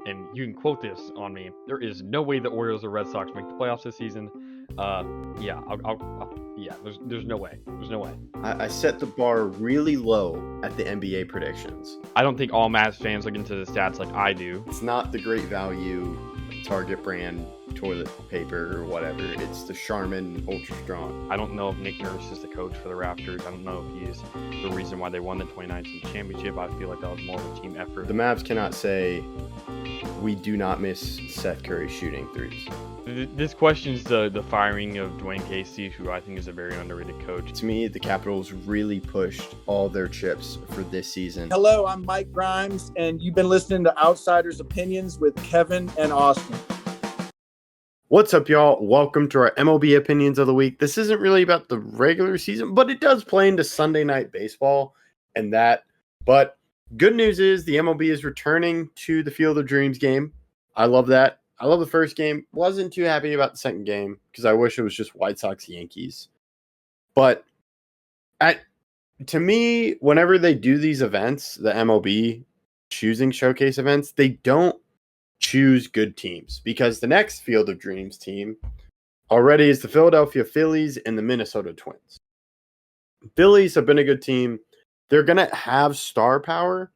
and you can quote this on me. There is no way the Orioles or Red Sox make the playoffs this season. There's no way. There's no way. I set the bar really low at the NBA predictions. I don't think all Mavs fans look into the stats like I do. It's not the great value Target brand toilet paper or whatever. It's the Charmin Ultra Strong. I don't know if Nick Nurse is the coach for the Raptors. I don't know if he's the reason why they won the 2019 championship. I feel like that was more of a team effort. The Mavs cannot say we do not miss Seth Curry shooting threes. This questions the firing of Dwayne Casey, who I think is a very underrated coach. To me, the Capitals really pushed all their chips for this season. Hello, I'm Mike Grimes, and you've been listening to Outsiders Opinions with Kevin and Austin. What's up, y'all? Welcome to our MLB Opinions of the Week. This isn't really about the regular season, but it does play into Sunday Night Baseball and that. But good news is the MLB is returning to the Field of Dreams game. I love that. I love the first game. Wasn't too happy about the second game because I wish it was just White Sox Yankees. But to me, whenever they do these events, the MLB choosing showcase events, they don't choose good teams because the next Field of Dreams team already is the Philadelphia Phillies and the Minnesota Twins. Phillies have been a good team. They're going to have star power,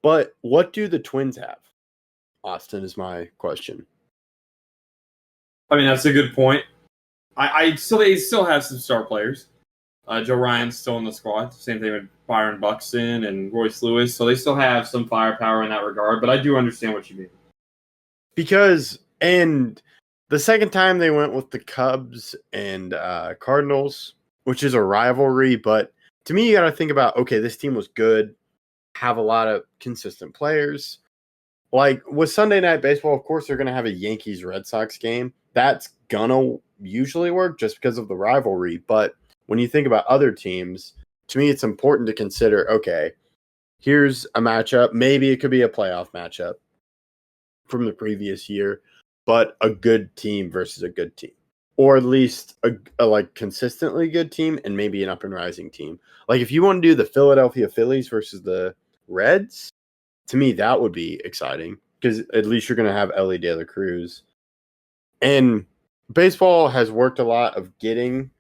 but what do the Twins have? Austin is my question. I mean, that's a good point. They still have some star players. Joe Ryan's still in the squad. Same thing with Byron Buxton and Royce Lewis. So they still have some firepower in that regard. But I do understand what you mean. And the second time they went with the Cubs and Cardinals, which is a rivalry. But to me, you got to think about, okay, this team was good, have a lot of consistent players. Like with Sunday Night Baseball, of course, they're going to have a Yankees-Red Sox game. That's going to usually work just because of the rivalry. But when you think about other teams, to me, it's important to consider, okay, here's a matchup. Maybe it could be a playoff matchup from the previous year, but a good team versus a good team. Or at least a like consistently good team and maybe an up-and-rising team. Like if you want to do the Philadelphia Phillies versus the Reds, to me, that would be exciting because at least you're going to have Ellie De La Cruz. And baseball has worked a lot of getting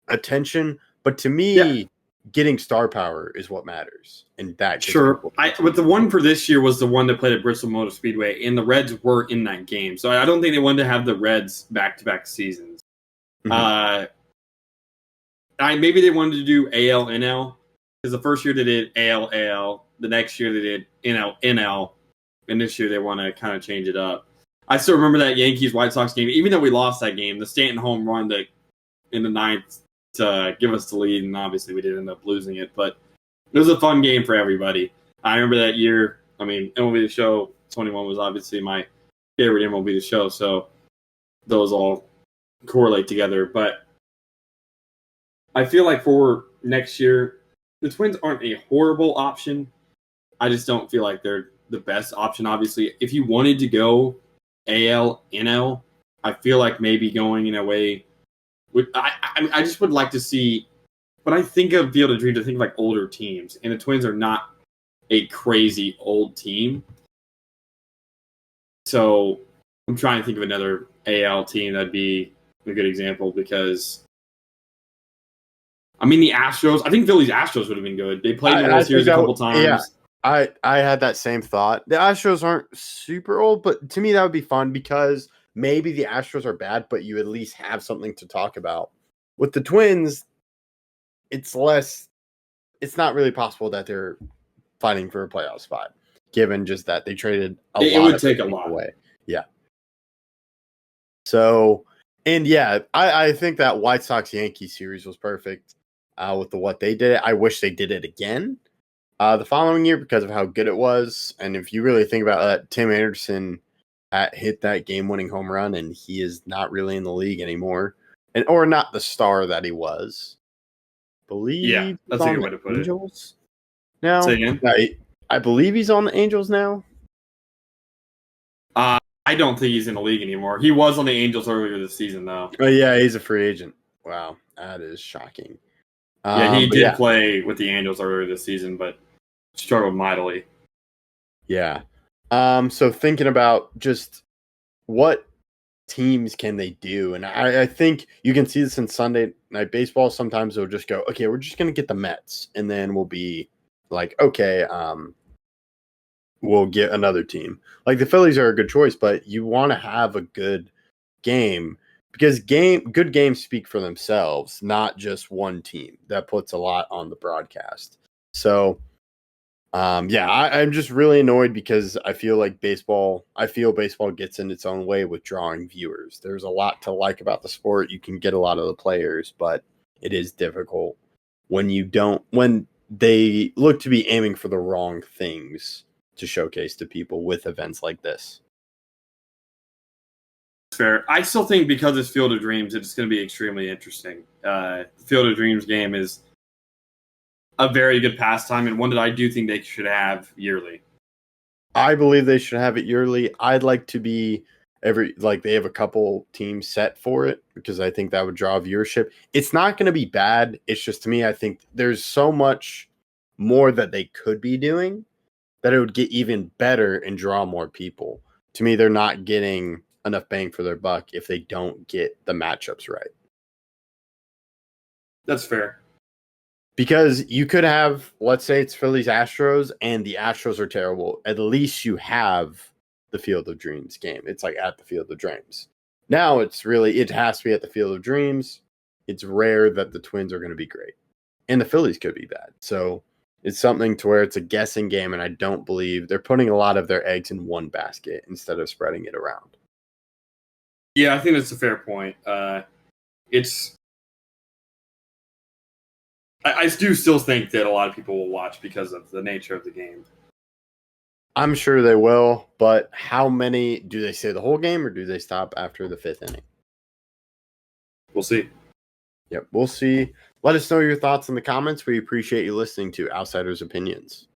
attention, but to me, getting star power is what matters. And that sure. But the one for this year was the one that played at Bristol Motor Speedway, and the Reds were in that game. So I don't think they wanted to have the Reds back-to-back seasons. Mm-hmm. Maybe they wanted to do AL, NL, because the first year they did AL, AL. The next year they did NL, and this year they want to kind of change it up. I still remember that Yankees-White Sox game. Even though we lost that game, the Stanton home run in the ninth to give us the lead, and obviously we did end up losing it. But it was a fun game for everybody. I remember that year. I mean, MLB The Show 21 was obviously my favorite MLB The Show, so those all correlate together. But I feel like for next year, the Twins aren't a horrible option. I just don't feel like they're the best option. Obviously, if you wanted to go AL, NL, I feel like maybe going in a way. I just would like to see. When I think of Field of Dreams, I think of like older teams, and the Twins are not a crazy old team. So I'm trying to think of another AL team that'd be a good example because. I mean, the Astros. I think Phillies Astros would have been good. They played in the World Series a couple times. Yeah, I had that same thought. The Astros aren't super old, but to me that would be fun because maybe the Astros are bad, but you at least have something to talk about. With the Twins, it's not really possible that they're fighting for a playoff spot, given just that they traded a lot. It would take a lot away. Yeah. So, and yeah, I think that White Sox-Yankees series was perfect. With what they did. I wish they did it again the following year because of how good it was. And if you really think about that, Tim Anderson hit that game-winning home run, and he is not really in the league anymore, or not the star that he was. That's a good way to put Angels it. Now, say again? I believe he's on the Angels now. I don't think he's in the league anymore. He was on the Angels earlier this season, though. Oh yeah, he's a free agent. Wow, that is shocking. He did play with the Angels earlier this season, but struggled mightily. Yeah. So thinking about just what teams can they do, and I think you can see this in Sunday Night Baseball. Sometimes they'll just go, okay, we're just going to get the Mets, and then we'll be like, okay, we'll get another team. Like the Phillies are a good choice, but you want to have a good game because good games speak for themselves, not just one team. That puts a lot on the broadcast. So, I'm just really annoyed because I feel baseball gets in its own way with drawing viewers. There's a lot to like about the sport. You can get a lot of the players, but it is difficult when they look to be aiming for the wrong things to showcase to people with events like this. Fair. I still think because it's Field of Dreams, it's going to be extremely interesting. Field of Dreams game is a very good pastime and one that I do think they should have yearly. I believe they should have it yearly. I'd like to be they have a couple teams set for it because I think that would draw viewership. It's not going to be bad. It's just, to me, I think there's so much more that they could be doing that it would get even better and draw more people. To me, they're not getting enough bang for their buck if they don't get the matchups right. That's fair. Because you could have, let's say it's Phillies Astros, and the Astros are terrible. At least you have the Field of Dreams game. It's like at the Field of Dreams. Now it has to be at the Field of Dreams. It's rare that the Twins are going to be great. And the Phillies could be bad. So it's something to where it's a guessing game, and I don't believe they're putting a lot of their eggs in one basket instead of spreading it around. Yeah, I think that's a fair point. I do still think that a lot of people will watch because of the nature of the game. I'm sure they will, but how many do they say the whole game, or do they stop after the 5th inning? We'll see. Yep, we'll see. Let us know your thoughts in the comments. We appreciate you listening to Outsiders Opinions.